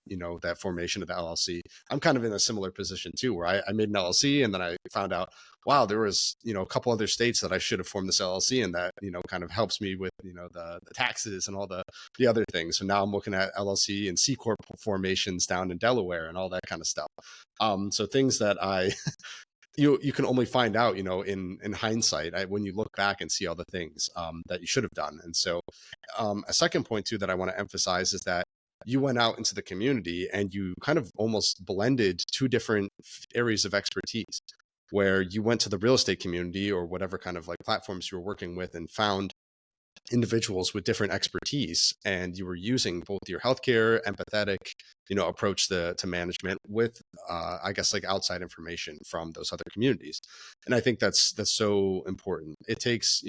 that formation of the LLC. I'm kind of in a similar position too, where I made an LLC and then I found out, wow, there was, a couple other states that I should have formed this LLC in that, kind of helps me with, the taxes and all the other things. So now I'm looking at LLC and C Corp formations down in Delaware and all that kind of stuff. So things that you can only find out, in hindsight, when you look back and see all the things that you should have done. And so a second point too that I want to emphasize is that you went out into the community and you kind of almost blended two different areas of expertise, where you went to the real estate community or whatever kind of like platforms you were working with and found individuals with different expertise, and you were using both your healthcare empathetic approach to management with I guess like outside information from those other communities. And I think that's so important. It takes,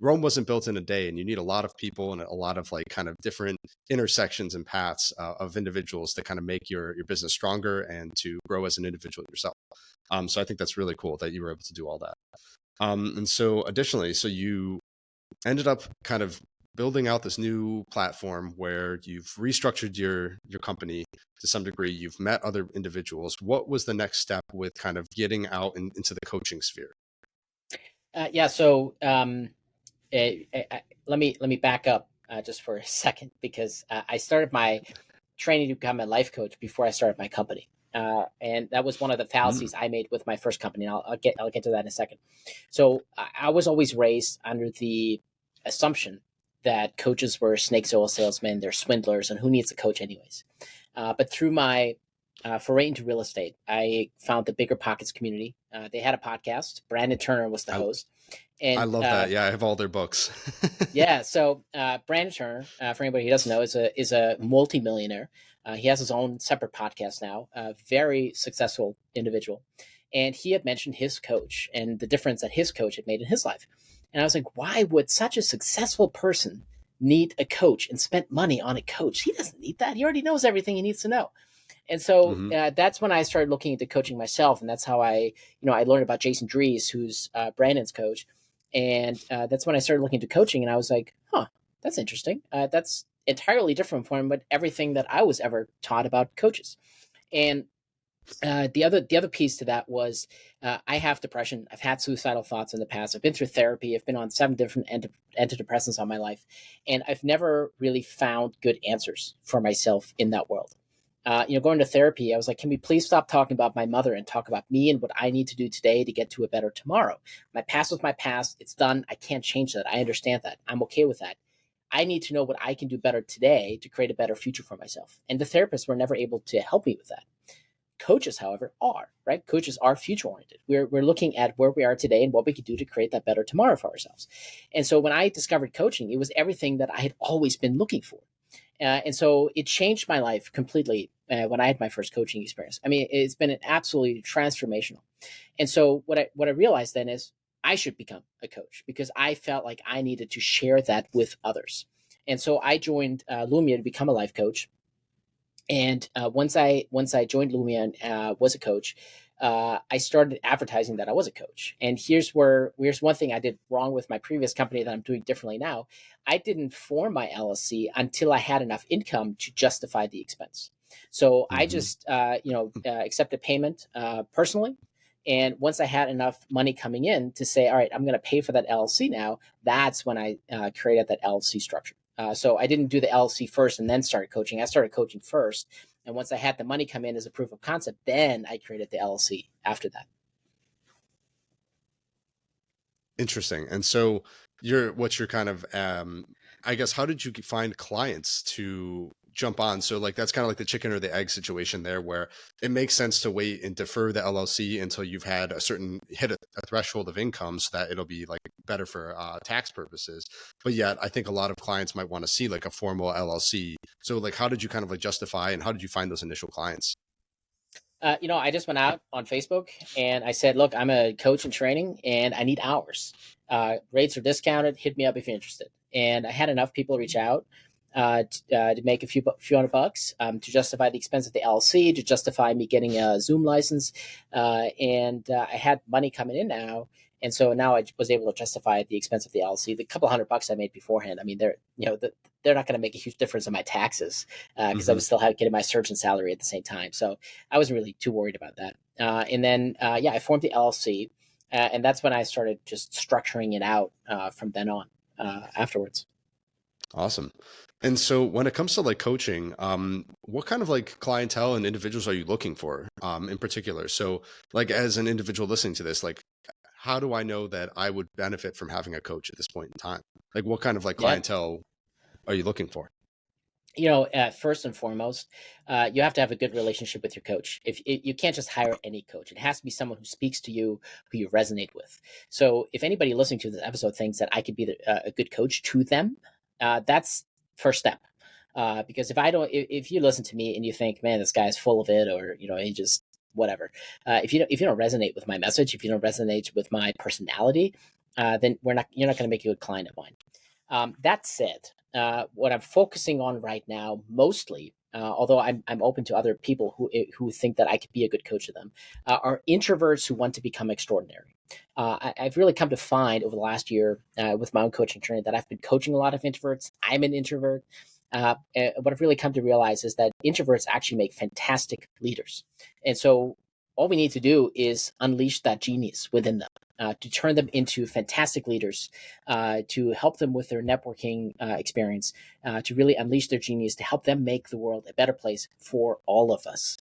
Rome wasn't built in a day, and you need a lot of people and a lot of like kind of different intersections and paths of individuals to kind of make your business stronger and to grow as an individual yourself. So I think that's really cool that you were able to do all that. And so additionally, so you ended up kind of building out this new platform where you've restructured your company to some degree. You've met other individuals. What was the next step with kind of getting out into the coaching sphere? So let me back up just for a second, because I started my training to become a life coach before I started my company. And that was one of the fallacies I made with my first company. And I'll get to that in a second. So I was always raised under the assumption that coaches were snake oil salesmen, they're swindlers, and who needs a coach anyways? But through my foray into real estate, I found the Bigger Pockets community. They had a podcast. Brandon Turner was the host. And I love that. Yeah, I have all their books. Yeah. So Brandon Turner, for anybody who doesn't know, is a multimillionaire. He has his own separate podcast now. A very successful individual, and he had mentioned his coach and the difference that his coach had made in his life. And I was like, why would such a successful person need a coach and spend money on a coach? He doesn't need that. He already knows everything he needs to know. And so Mm-hmm. that's when I started looking into coaching myself, and that's how I learned about Jason Dries, who's Brandon's coach, and that's when I started looking into coaching, and I was like, huh, that's interesting. That's entirely different from what everything that I was ever taught about coaches. And the other piece to that was I have depression. I've had suicidal thoughts in the past. I've been through therapy. I've been on 7 different antidepressants on my life, and I've never really found good answers for myself in that world. Going to therapy, I was like, can we please stop talking about my mother and talk about me and what I need to do today to get to a better tomorrow? My past was my past. It's done. I can't change that. I understand that. I'm okay with that. I need to know what I can do better today to create a better future for myself. And the therapists were never able to help me with that. Coaches, however, are, right? Coaches are future oriented. We're looking at where we are today and what we could do to create that better tomorrow for ourselves. And so when I discovered coaching, it was everything that I had always been looking for. And so it changed my life completely when I had my first coaching experience. I mean, it's been an absolutely transformational. And so what I realized then is I should become a coach because I felt like I needed to share that with others. And so I joined Lumia to become a life coach. And once I joined Lumia and was a coach, I started advertising that I was a coach. And here's one thing I did wrong with my previous company that I'm doing differently now. I didn't form my LLC until I had enough income to justify the expense. So I Mm-hmm. just accepted payment personally. And once I had enough money coming in to say, all right, I'm going to pay for that LLC now, that's when I created that LLC structure. So I didn't do the LLC first and then started coaching. I started coaching first. And once I had the money come in as a proof of concept, then I created the LLC after that. Interesting. And so what's your kind of, I guess, how did you find clients to jump on? So like, that's kind of like the chicken or the egg situation there, where it makes sense to wait and defer the LLC until you've had hit a threshold of income so that it'll be like better for tax purposes. But yet I think a lot of clients might want to see like a formal LLC. So like, how did you kind of like justify and how did you find those initial clients? I just went out on Facebook and I said, look, I'm a coach in training and I need hours. Rates are discounted. Hit me up if you're interested. And I had enough people reach out to make a few $100 to justify the expense of the LLC, to justify me getting a Zoom license. And I had money coming in now. And so now I was able to justify the expense of the LLC. The couple $100 I made beforehand, I mean, they're not going to make a huge difference in my taxes because I Mm-hmm. was still getting my surgeon salary at the same time. So I wasn't really too worried about that. And then, I formed the LLC, and that's when I started just structuring it out from then on afterwards. Awesome. And so when it comes to like coaching, what kind of like clientele and individuals are you looking for, in particular? So like as an individual listening to this, like how do I know that I would benefit from having a coach at this point in time? Like what kind of like Yeah. clientele are you looking for? First and foremost, you have to have a good relationship with your coach. If you can't just hire any coach, it has to be someone who speaks to you, who you resonate with. So if anybody listening to this episode thinks that I could be a good coach to them, that's first step. Because if you listen to me and you think, man, this guy's full of it, or he just whatever. If you don't resonate with my message, if you don't resonate with my personality, then you're not going to make a good client of mine. That said, what I'm focusing on right now, mostly, although I'm open to other people who think that I could be a good coach to them, are introverts who want to become extraordinary. I've really come to find over the last year with my own coaching journey that I've been coaching a lot of introverts. I'm an introvert. What I've really come to realize is that introverts actually make fantastic leaders. And so all we need to do is unleash that genius within them. To turn them into fantastic leaders, to help them with their networking experience, to really unleash their genius, to help them make the world a better place for all of us.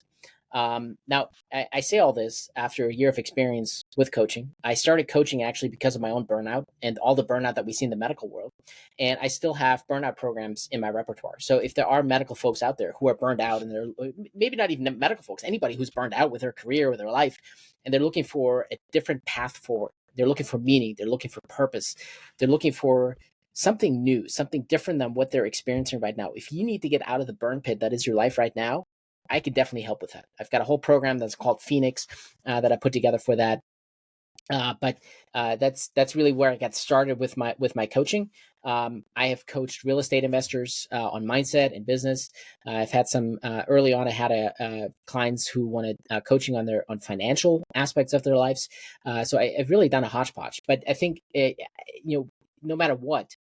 Now, I say all this after a year of experience with coaching. I started coaching actually because of my own burnout and all the burnout that we see in the medical world. And I still have burnout programs in my repertoire. So if there are medical folks out there who are burned out, and they're maybe not even medical folks, anybody who's burned out with their career, with their life, and they're looking for a different path forward, they're looking for meaning, they're looking for purpose, they're looking for something new, something different than what they're experiencing right now. If you need to get out of the burn pit that is your life right now, I could definitely help with that. I've got a whole program that's called Phoenix that I put together for that. But that's really where I got started with my coaching. I have coached real estate investors on mindset and business. I've had some early on. I had clients who wanted coaching on financial aspects of their lives. So I've really done a hodgepodge. But I think no matter what,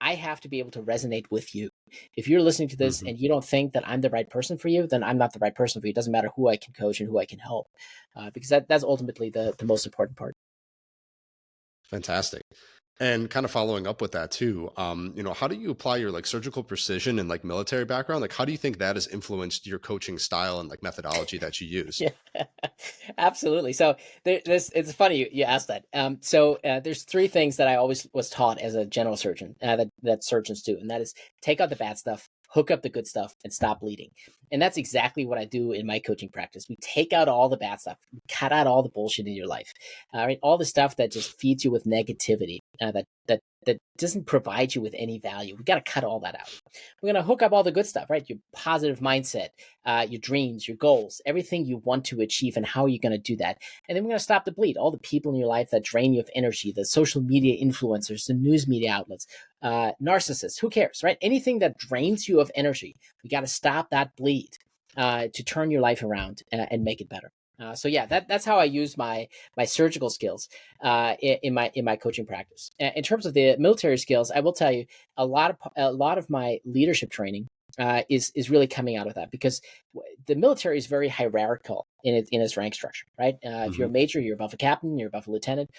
I have to be able to resonate with you. If you're listening to this and you don't think that I'm the right person for you, then I'm not the right person for you. It doesn't matter who I can coach and who I can help, because that's ultimately the most important part. Fantastic. And kind of following up with that too, how do you apply your like surgical precision and like military background? Like, how do you think that has influenced your coaching style and like methodology that you use? Yeah, absolutely. So it's funny you asked that. There's three things that I always was taught as a general surgeon that surgeons do, and that is take out the bad stuff, hook up the good stuff, and stop bleeding. And that's exactly what I do in my coaching practice. We take out all the bad stuff, cut out all the bullshit in your life, right? All the stuff that just feeds you with negativity, that doesn't provide you with any value. We got to cut all that out. We're going to hook up all the good stuff, right? Your positive mindset, your dreams, your goals, everything you want to achieve, and how you're going to do that. And then we're going to stop the bleed. All the people in your life that drain you of energy, the social media influencers, the news media outlets, narcissists, who cares, right? Anything that drains you of energy, we got to stop that bleed to turn your life around and make it better. That's how I use my surgical skills in my coaching practice. In terms of the military skills, I will tell you a lot of my leadership training is really coming out of that, because the military is very hierarchical in its rank structure, right? If you're a major, you're above a captain, you're above a lieutenant.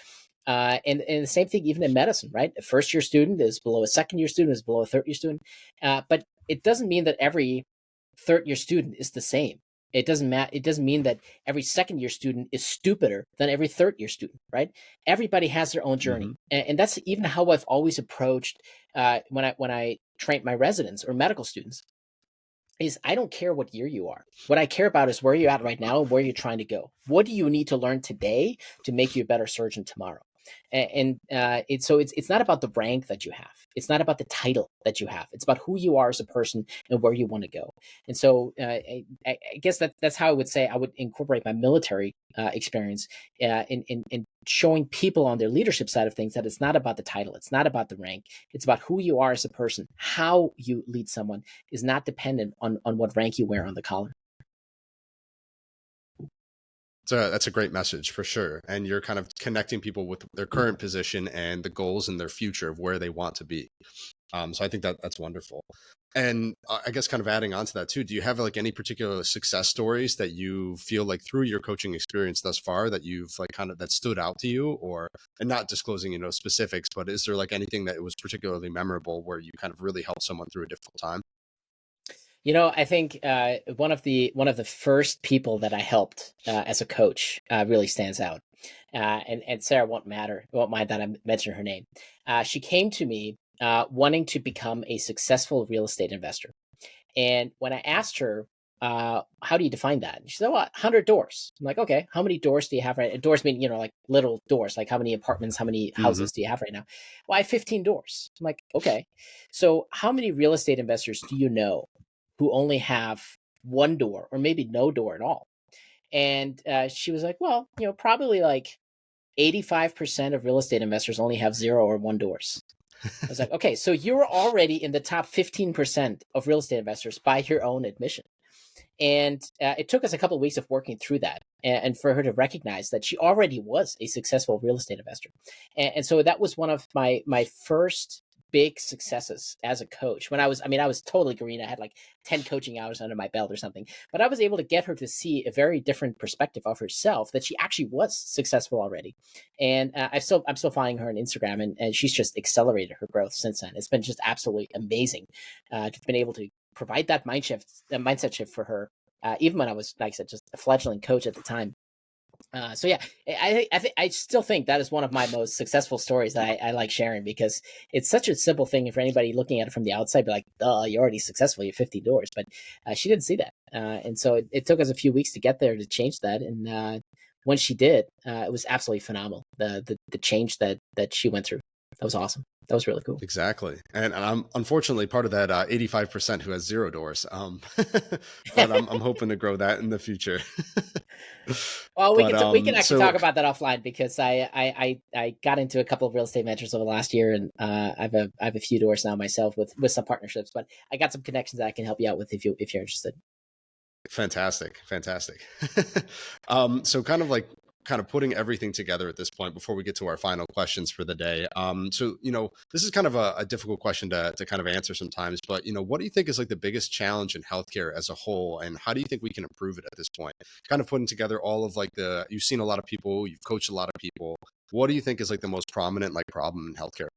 And the same thing even in medicine, right? A first-year student is below a second-year student, is below a third-year student. But it doesn't mean that every third-year student is the same. It doesn't mean that every second-year student is stupider than every third-year student, right? Everybody has their own journey, and that's even how I've always approached when I train my residents or medical students. Is I don't care what year you are. What I care about is where you're at right now and where you're trying to go. What do you need to learn today to make you a better surgeon tomorrow? It's not about the rank that you have. It's not about the title that you have. It's about who you are as a person and where you want to go. And so I guess that's how I would say I would incorporate my military experience in showing people on their leadership side of things that it's not about the title. It's not about the rank. It's about who you are as a person. How you lead someone is not dependent on what rank you wear on the collar. So that's a great message for sure. And you're kind of connecting people with their current position and the goals and their future of where they want to be. So I think that's wonderful. And I guess kind of adding on to that too, do you have like any particular success stories that you feel like through your coaching experience thus far that you've like kind of that stood out to you, or, and not disclosing, specifics, but is there like anything that was particularly memorable where you kind of really helped someone through a difficult time? I think one of the first people that I helped as a coach really stands out, and Sarah won't mind that I mention her name. She came to me wanting to become a successful real estate investor, and when I asked her, "How do you define that?" She said, "Well, 100 doors." I'm like, "Okay, how many doors do you have right?" Doors mean like little doors, like how many apartments, how many houses do you have right now? Well, I have 15 doors. I'm like, "Okay, so how many real estate investors do you know who only have one door or maybe no door at all?" And she was like, "Well, probably like 85% of real estate investors only have 0 or 1 doors." I was like, "Okay, so you're already in the top 15% of real estate investors by your own admission." And it took us a couple of weeks of working through that, and for her to recognize that she already was a successful real estate investor. And so that was one of my first big successes as a coach. When I was totally green. I had like 10 coaching hours under my belt or something, but I was able to get her to see a very different perspective of herself, that she actually was successful already. And I'm still following her on Instagram, and she's just accelerated her growth since then. It's been just absolutely amazing to have been able to provide that mindset shift for her, even when I was, like I said, just a fledgling coach at the time. I still think that is one of my most successful stories that I like sharing, because it's such a simple thing for anybody looking at it from the outside, be like, "Duh, you're already successful. You're 50 doors." But she didn't see that, and so it took us a few weeks to get there to change that. And when she did, it was absolutely phenomenal. The change that she went through. That was awesome. That was really cool. Exactly. And I'm unfortunately part of that 85% who has 0 doors. But I'm hoping to grow that in the future. Well, But we can actually so talk about that offline because I got into a couple of real estate ventures over the last year, and I have a few doors now myself with some partnerships. But I got some connections that I can help you out with if you're interested. fantastic, fantastic. So kind of putting everything together at this point before we get to our final questions for the day. So this is kind of a difficult question to kind of answer sometimes, but what do you think is like the biggest challenge in healthcare as a whole, and how do you think we can improve it at this point? Kind of putting together all of like you've seen a lot of people, you've coached a lot of people. What do you think is like the most prominent like problem in healthcare?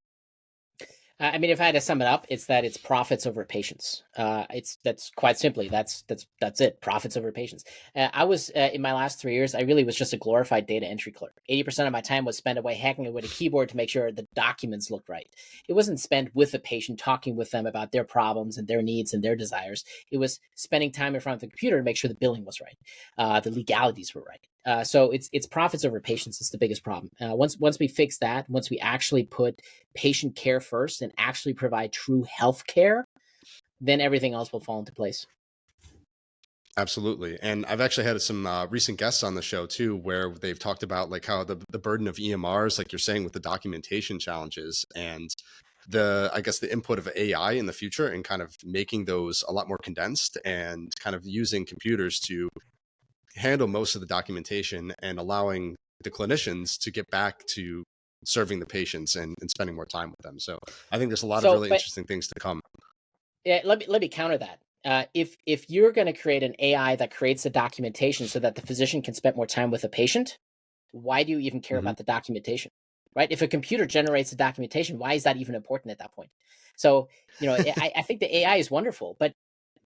I mean, if I had to sum it up, it's that it's profits over patients. That's quite simply that's it. Profits over patients. I was in my last 3 years, I really was just a glorified data entry clerk. 80% of my time was spent away hacking away with a keyboard to make sure the documents looked right. It wasn't spent with the patient, talking with them about their problems and their needs and their desires. It was spending time in front of the computer to make sure the billing was right, the legalities were right. So it's profits over patients is the biggest problem. Once we fix that, once we actually put patient care first and actually provide true health care, then everything else will fall into place. Absolutely. And I've actually had some recent guests on the show too, where they've talked about like how the burden of EMRs, like you're saying, with the documentation challenges and I guess the input of AI in the future and kind of making those a lot more condensed and kind of using computers to handle most of the documentation and allowing the clinicians to get back to serving the patients and spending more time with them. So I think there's a lot of really interesting things to come. Yeah, let me counter that. If you're going to create an AI that creates the documentation so that the physician can spend more time with a patient, why do you even care about the documentation? Right? If a computer generates the documentation, why is that even important at that point? So, I think the AI is wonderful, but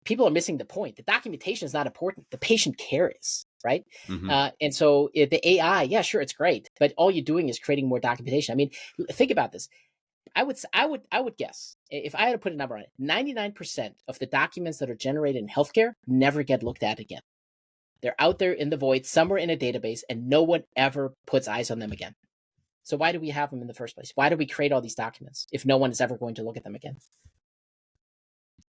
people are missing the point. The documentation is not important. The patient care is, right? And so the AI, yeah, sure, it's great, but all you're doing is creating more documentation. I mean, think about this. I would guess, if I had to put a number on it, 99% of the documents that are generated in healthcare never get looked at again. They're out there in the void, somewhere in a database, and no one ever puts eyes on them again. So why do we have them in the first place? Why do we create all these documents if no one is ever going to look at them again?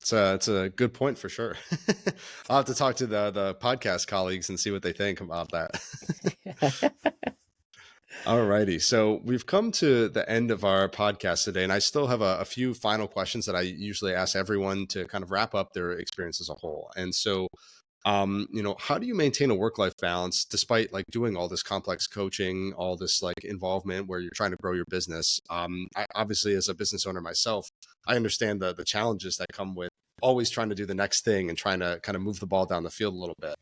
It's a good point for sure. I'll have to talk to the podcast colleagues and see what they think about that. Alrighty, so we've come to the end of our podcast today, and I still have a few final questions that I usually ask everyone to kind of wrap up their experience as a whole. And so, how do you maintain a work-life balance despite like doing all this complex coaching, all this like involvement where you're trying to grow your business? I obviously, as a business owner myself, I understand the challenges that come with always trying to do the next thing and trying to kind of move the ball down the field a little bit.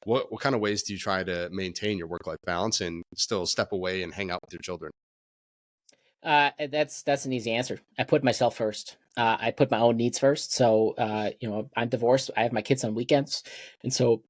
What kind of ways do you try to maintain your work-life balance and still step away and hang out with your children? That's an easy answer. I put myself first. I put my own needs first. So, I'm divorced. I have my kids on weekends, and so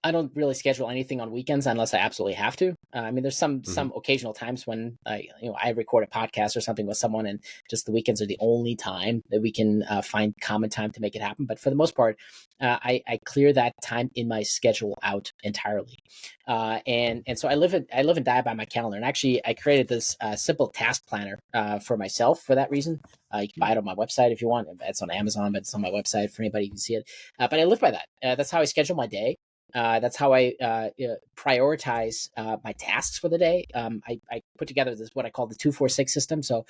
I don't really schedule anything on weekends unless I absolutely have to. I mean, there's some occasional times when I record a podcast or something with someone, and just the weekends are the only time that we can find common time to make it happen. But for the most part, I clear that time in my schedule out entirely, and so I live and die by my calendar. And actually, I created this simple task planner for myself for that reason. You can buy it on my website if you want. It's on Amazon, but it's on my website for anybody who can see it. But I live by that. That's how I schedule my day. That's how I prioritize my tasks for the day. I put together this what I call the 2-4-6 system. So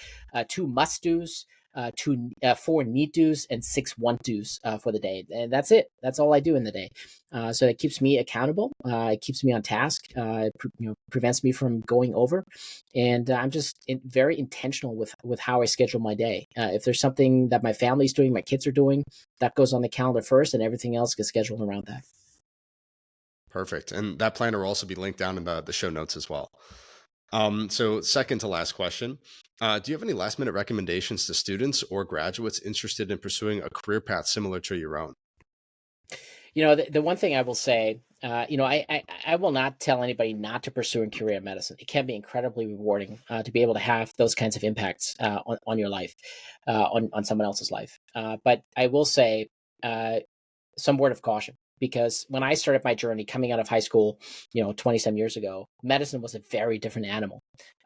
2 must dos, 4 need dos, and 6 want dos for the day. And that's it. That's all I do in the day. So it keeps me accountable. It keeps me on task. Prevents me from going over. And I'm just very intentional with how I schedule my day. If there's something that my family's doing, my kids are doing, that goes on the calendar first, and everything else gets scheduled around that. Perfect. And that planner will also be linked down in the show notes as well. So second to last question, do you have any last minute recommendations to students or graduates interested in pursuing a career path similar to your own? The one thing I will say, I will not tell anybody not to pursue a career in medicine. It can be incredibly rewarding to be able to have those kinds of impacts on your life, on someone else's life. But I will say some word of caution. because when I started my journey coming out of high school, 20 some years ago, medicine was a very different animal.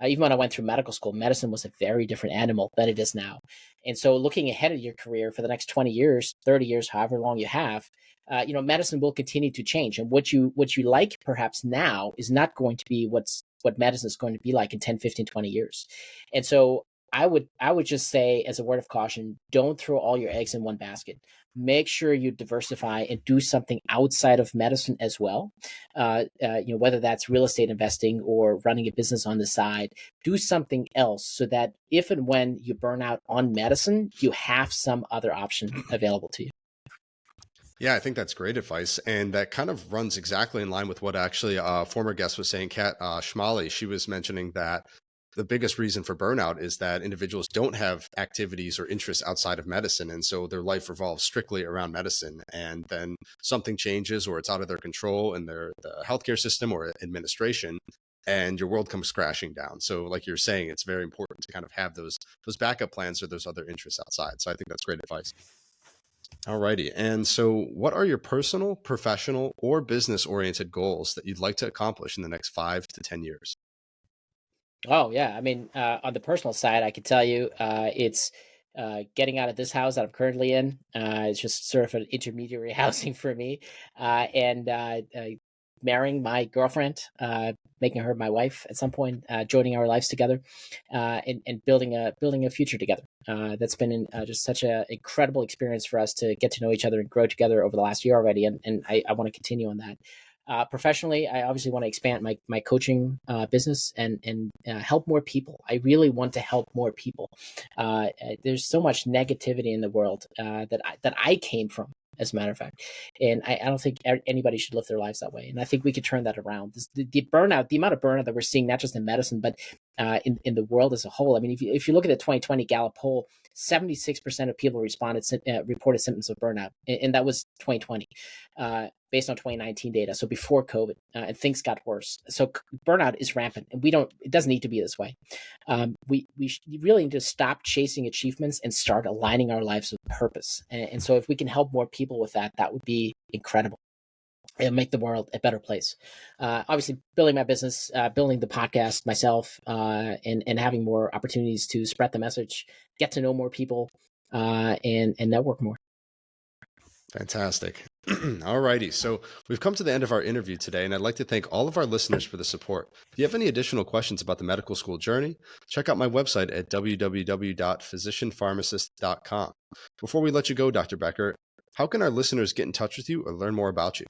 Even when I went through medical school, medicine was a very different animal than it is now. And so looking ahead at your career for the next 20 years, 30 years, however long you have, medicine will continue to change. And what you like perhaps now is not going to be what medicine is going to be like in 10, 15, 20 years. And so I would just say, as a word of caution, don't throw all your eggs in one basket. Make sure you diversify and do something outside of medicine as well. Whether that's real estate investing or running a business on the side, do something else so that if and when you burn out on medicine, you have some other option available to you. Yeah, I think that's great advice. And that kind of runs exactly in line with what actually a former guest was saying, Kat Schmally. She was mentioning that the biggest reason for burnout is that individuals don't have activities or interests outside of medicine. And so their life revolves strictly around medicine. And then something changes or it's out of their control in the healthcare system or administration, and your world comes crashing down. So like you're saying, it's very important to kind of have those backup plans or those other interests outside. So I think that's great advice. Alrighty. And so what are your personal, professional, or business-oriented goals that you'd like to accomplish in the next 5 to 10 years? Oh yeah, I mean, on the personal side, I could tell you, it's getting out of this house that I'm currently in. It's just sort of an intermediary housing for me, and marrying my girlfriend, making her my wife at some point, joining our lives together, and building a future together. That's been just such an incredible experience for us to get to know each other and grow together over the last year already, and I want to continue on that. Professionally, I obviously want to expand my coaching business and help more people. I really want to help more people. There's so much negativity in the world that I came from, as a matter of fact, and I don't think anybody should live their lives that way. And I think we could turn that around. The burnout, the amount of burnout that we're seeing, not just in medicine, but in the world as a whole. I mean, if you look at the 2020 Gallup poll, 76% of people reported symptoms of burnout, and that was 2020. Based on 2019 data, so before COVID, and things got worse. So burnout is rampant, and it doesn't need to be this way. We really need to stop chasing achievements and start aligning our lives with purpose. And so if we can help more people with that, that would be incredible. It'll make the world a better place. Obviously, building my business, building the podcast myself, and having more opportunities to spread the message, get to know more people, and network more. Fantastic. All righty. So we've come to the end of our interview today, and I'd like to thank all of our listeners for the support. If you have any additional questions about the medical school journey, check out my website at www.physicianpharmacist.com. Before we let you go, Dr. Boecker, how can our listeners get in touch with you or learn more about you?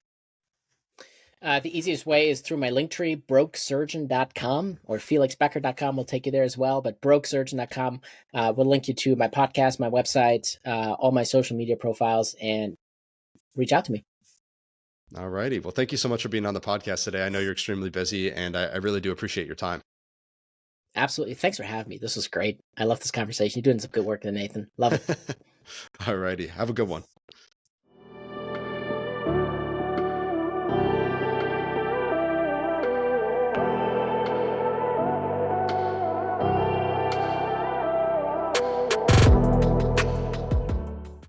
The easiest way is through my link tree, brokesurgeon.com, or felixboecker.com will take you there as well. But brokesurgeon.com will link you to my podcast, my website, all my social media profiles, and reach out to me. All righty. Well, thank you so much for being on the podcast today. I know you're extremely busy, and I really do appreciate your time. Absolutely. Thanks for having me. This was great. I love this conversation. You're doing some good work there, Nathan. Love it. All righty. Have a good one.